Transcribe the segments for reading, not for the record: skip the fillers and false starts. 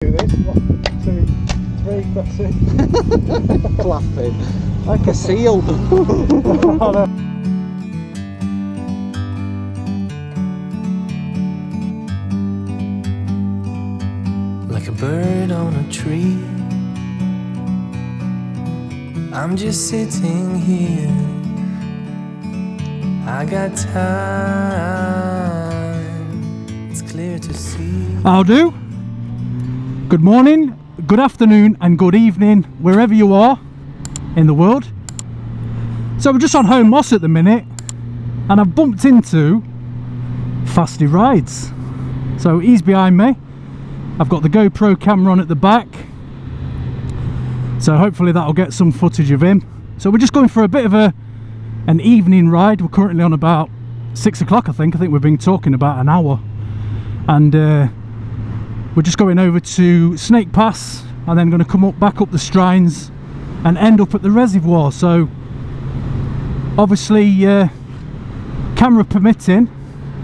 Do this. 1, 2, 3. That's it. Flapping like a seal. Oh, no. Like a bird on a tree, I'm just sitting here. I got time, it's clear to see. I'll do. Good morning, good afternoon and good evening wherever you are in the world. So we're just on Home Moss at the minute and I've bumped into Fasty Rides. So he's behind me. I've got the GoPro camera on at the back, so hopefully that'll get some footage of him. So we're just going for a bit of an evening ride. We're currently on about 6 o'clock, I think we've been talking about an hour, and we're just going over to Snake Pass and then going to come back up the Strines and end up at the reservoir. So obviously camera permitting,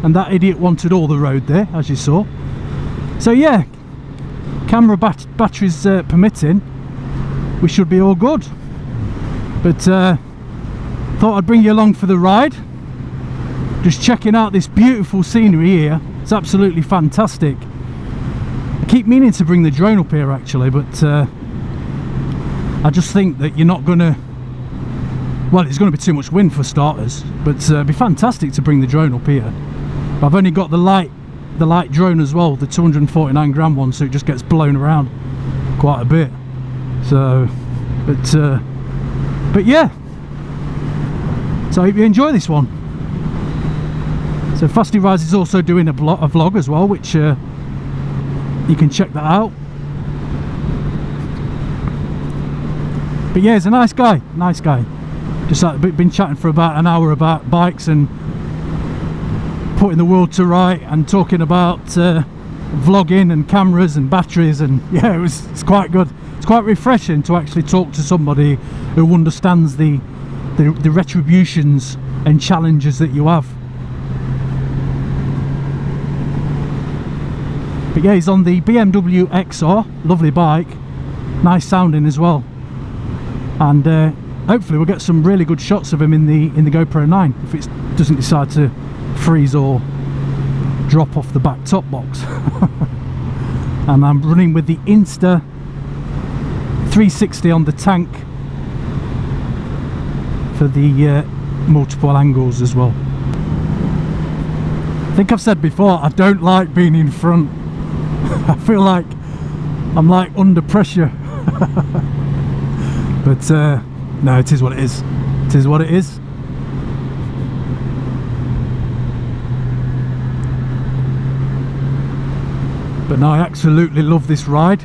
and that idiot wanted all the road there, as you saw. So yeah, camera batteries permitting, we should be all good. But thought I'd bring you along for the ride, just checking out this beautiful scenery here. It's absolutely fantastic. I keep meaning to bring the drone up here actually, but I just think that you're not gonna, well, it's going to be too much wind for starters, but it'd be fantastic to bring the drone up here. But I've only got the light drone as well, the 249 gram one, so it just gets blown around quite a bit. So but yeah, so I hope you enjoy this one. So Fasty Rides is also doing a vlog as well, which you can check that out. But yeah, he's a nice guy. Just been chatting for about an hour about bikes and putting the world to right, and talking about vlogging and cameras and batteries, and yeah, it's quite good. It's quite refreshing to actually talk to somebody who understands the retributions and challenges that you have. But yeah, he's on the BMW XR, lovely bike, nice sounding as well, and hopefully we'll get some really good shots of him in the GoPro 9 if it doesn't decide to freeze or drop off the back top box. And I'm running with the Insta 360 on the tank for the multiple angles as well. I think I've said before, I don't like being in front. I feel like I'm like under pressure. But no, it is what it is. It is what it is. But no, I absolutely love this ride.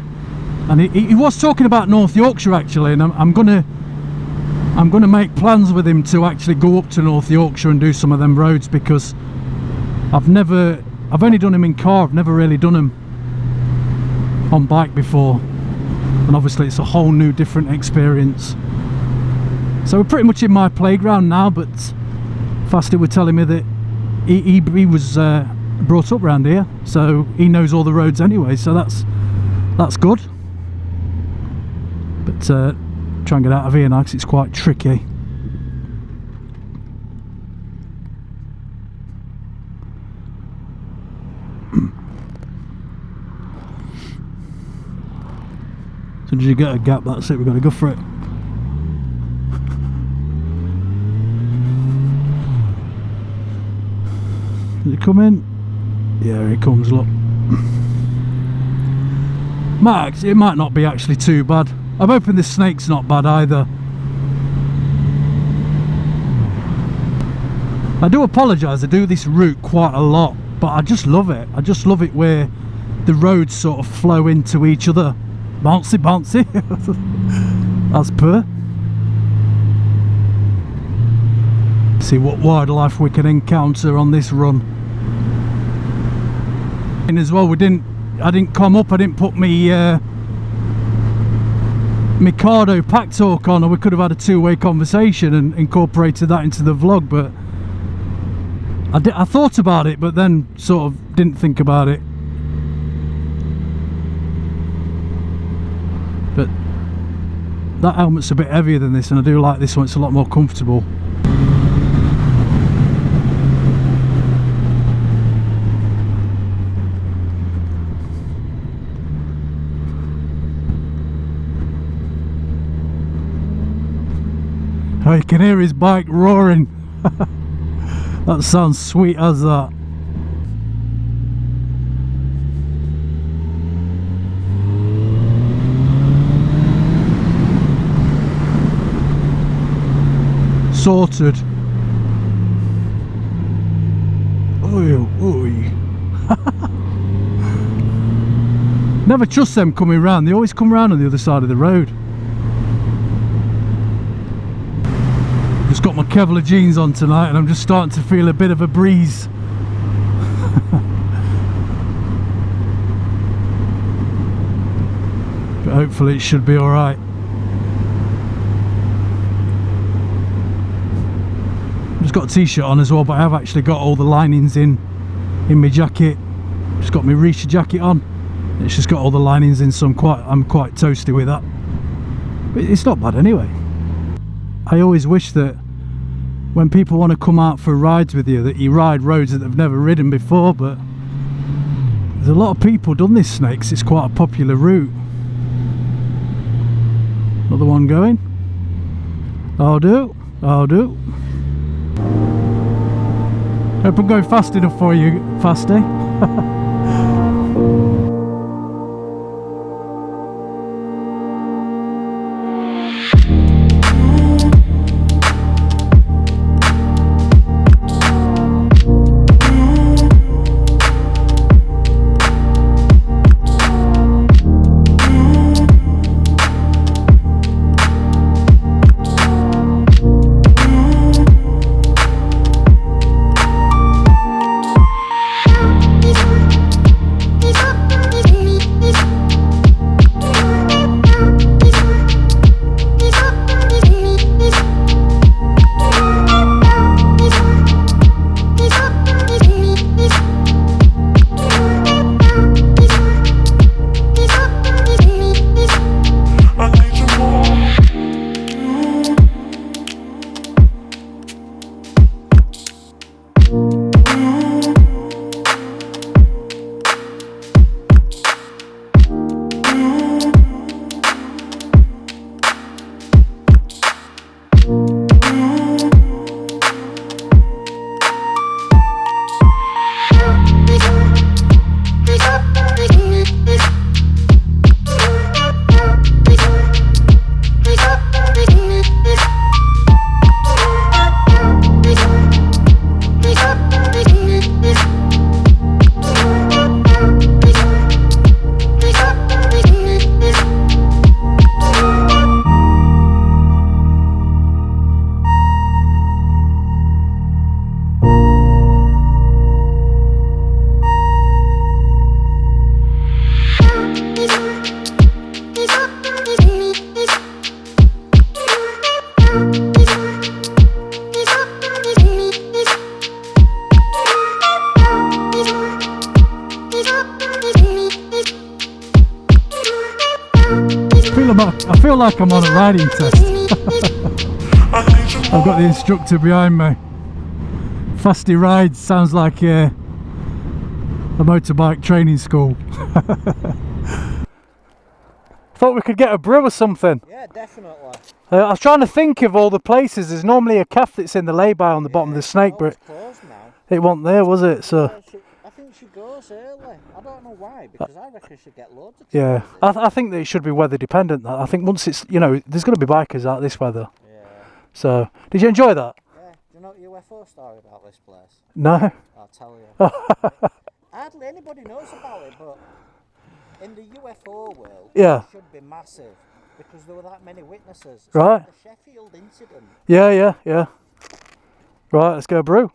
And he was talking about North Yorkshire actually, and I'm gonna make plans with him to actually go up to North Yorkshire and do some of them roads, because I've only done him in car. I've never really done him on bike before, and obviously it's a whole new different experience. So we're pretty much in my playground now, but Fasty were telling me that he was brought up around here, so he knows all the roads anyway, so that's good. But try and get out of here now because it's quite tricky. So did you get a gap? That's it, we've got to go for it. Did it come in? Yeah, here it comes, look. Max, it might not be actually too bad. I'm hoping this snake's not bad either. I do apologise, I do this route quite a lot, but I just love it. I just love it where the roads sort of flow into each other. Bouncy, bouncy. As per. See what wildlife we can encounter on this run. And as well, I didn't come up, I didn't put me Mikado pack talk on, or we could have had a two-way conversation and incorporated that into the vlog, but I thought about it, but then sort of didn't think about it. but that helmet's a bit heavier than this, and I do like this one. It's a lot more comfortable. Oh, you can hear his bike roaring. That sounds sweet as that. Sorted. Oi, oi. Never trust them coming round. They always come round on the other side of the road. Just got my Kevlar jeans on tonight, and I'm just starting to feel a bit of a breeze. But hopefully it should be alright. Just got a t-shirt on as well, but I have actually got all the linings in my jacket. Just got my Risha jacket on. It's just got all the linings in, so I'm quite toasty with that. But it's not bad anyway. I always wish that when people want to come out for rides with you, that you ride roads that they've never ridden before, but there's a lot of people done this Snakes. It's quite a popular route. Another one going. I'll do. Hope I'm going fast enough for you, Fasty. I feel like I'm on a riding test. I've got the instructor behind me. Fasty Rides sounds like a motorbike training school. Thought we could get a brew or something. Yeah, definitely. I was trying to think of all the places. There's normally a cafe that's in the lay-by on the bottom of the Snake, but it wasn't there, was it? So I think she goes early. I don't know why, because I reckon she'd get loads of yeah, I think that it should be weather dependent. I think once it's, you know, there's going to be bikers out this weather. Yeah. So, did you enjoy that? Yeah. Do you know the UFO story about this place? No. I'll tell you. Hardly anybody knows about it, but in the UFO world, yeah, it should be massive because there were that many witnesses. It's right. Like the Sheffield incident. Yeah. Right, let's go brew.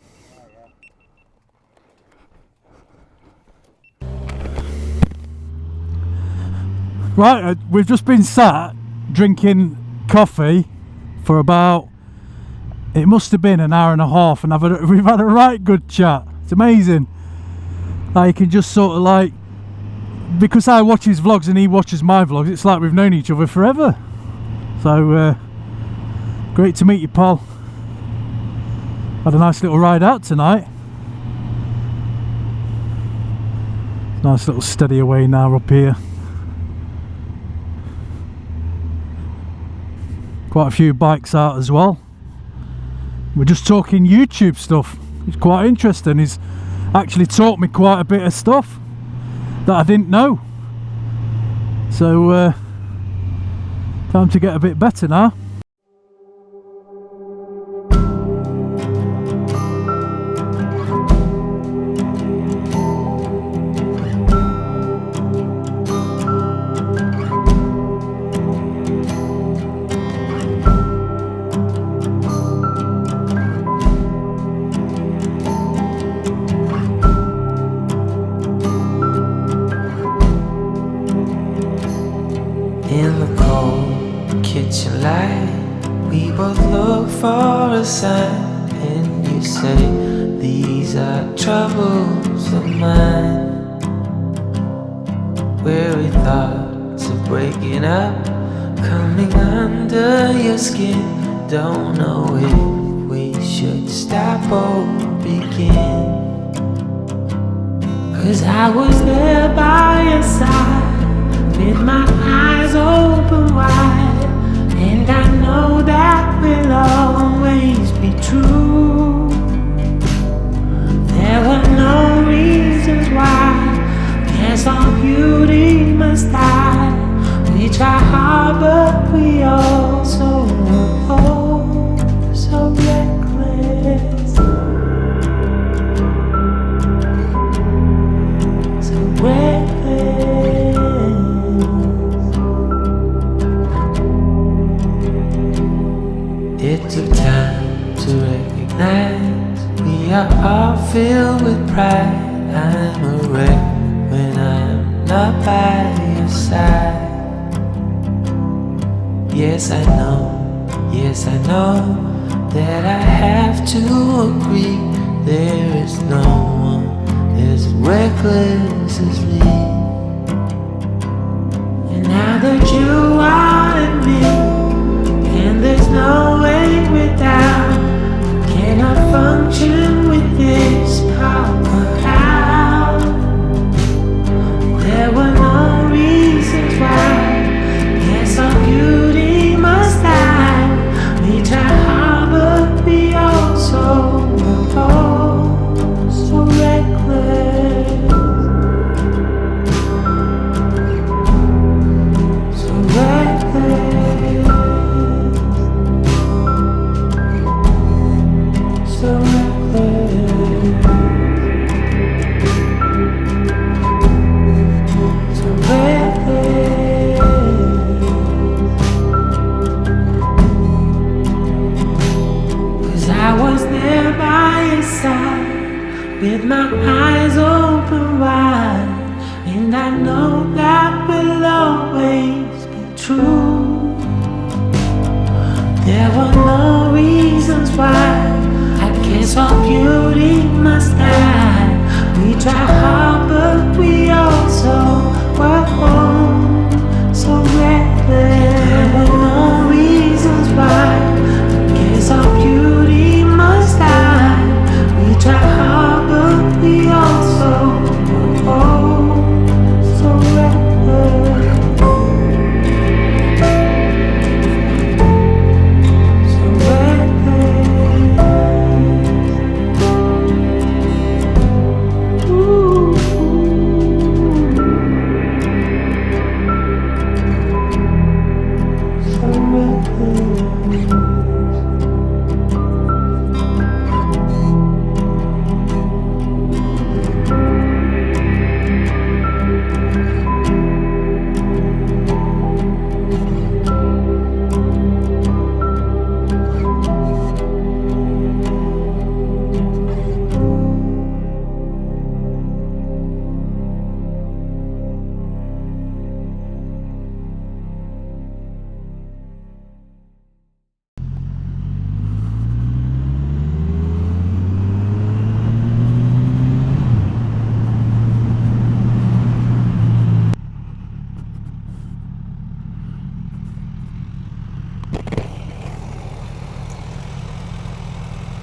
Right, we've just been sat drinking coffee for about, it must have been an hour and a half, and we've had a right good chat. It's amazing. Like, you can just sort of like because I watch his vlogs and he watches my vlogs, it's like we've known each other forever. So great to meet you, Paul. Had a nice little ride out tonight. Nice little steady away now up here. Quite a few bikes out as well. We're just talking YouTube stuff. It's quite interesting. He's actually taught me quite a bit of stuff that I didn't know. So time to get a bit better now. In the cold kitchen light, we both look for a sign, and you say, these are troubles of mine. Weary thoughts of breaking up, coming under your skin. Don't know if we should stop or begin. 'Cause I was there by your side, with my eyes open wide, and I know that will always be true. There were no reasons why, guess all beauty must die. We try hard but we also oh, so reckless, so reckless. It took time to recognize we are all filled with pride. I'm a wreck when I'm not by your side. Yes, I know that I have to agree. There is no one as reckless as me. And now that you are in me, and there's no way without, cannot function with this power out. There were no reasons why, yes, our beauty must die. We try hard but we also oh, so reckless.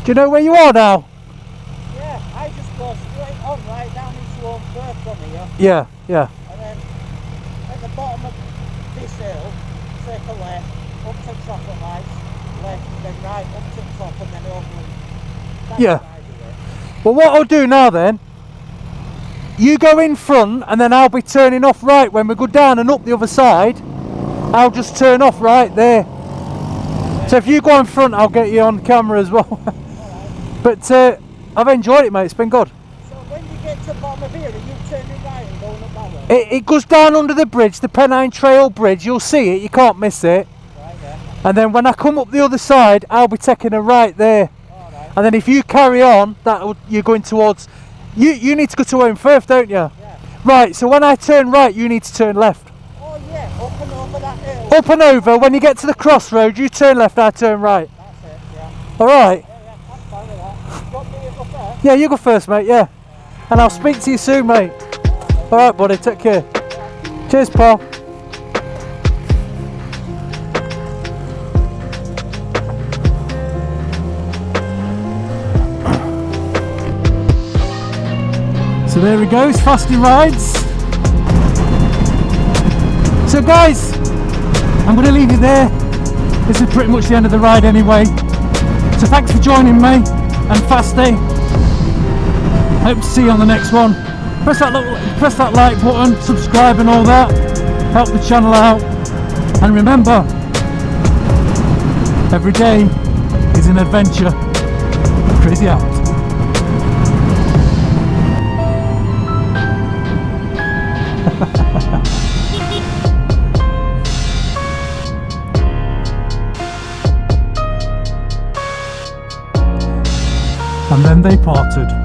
Do you know where you are now? Yeah, I just go straight on right down into Own Firth from here. Yeah, yeah. And then at the bottom of this hill, take a left, up to traffic lights, left, then right, up to the top, and then over. That's Yeah. the idea. Well, what I'll do now then, you go in front and then I'll be turning off right when we go down and up the other side. I'll just turn off right there. So if you go in front, I'll get you on camera as well. But I've enjoyed it, mate. It's been good. So when you get to the bottom of here, are you turning right and going up that way? It goes down under the bridge, the Pennine Trail Bridge. You'll see it. You can't miss it. Right, yeah. And then when I come up the other side, I'll be taking a right there. Alright. And then if you carry on, you're going towards. You need to go to Owen Firth, don't you? Yeah. Right. So when I turn right, you need to turn left. Oh yeah, up and over that hill. Up and over. When you get to the crossroads, you turn left. I turn right. That's it, yeah. All right. Yeah, I'm fine with that. Do you want me to go first? Yeah, you go first, mate. Yeah. And I'll speak to you soon, mate. All right, buddy. Take care. Cheers, pal. So there he goes, Fasty Rides. So guys, I'm going to leave you there. This is pretty much the end of the ride anyway. So thanks for joining me and Fasty. Hope to see you on the next one. Press that like button, subscribe and all that. Help the channel out. And remember, every day is an adventure. Crazy out. And then they parted.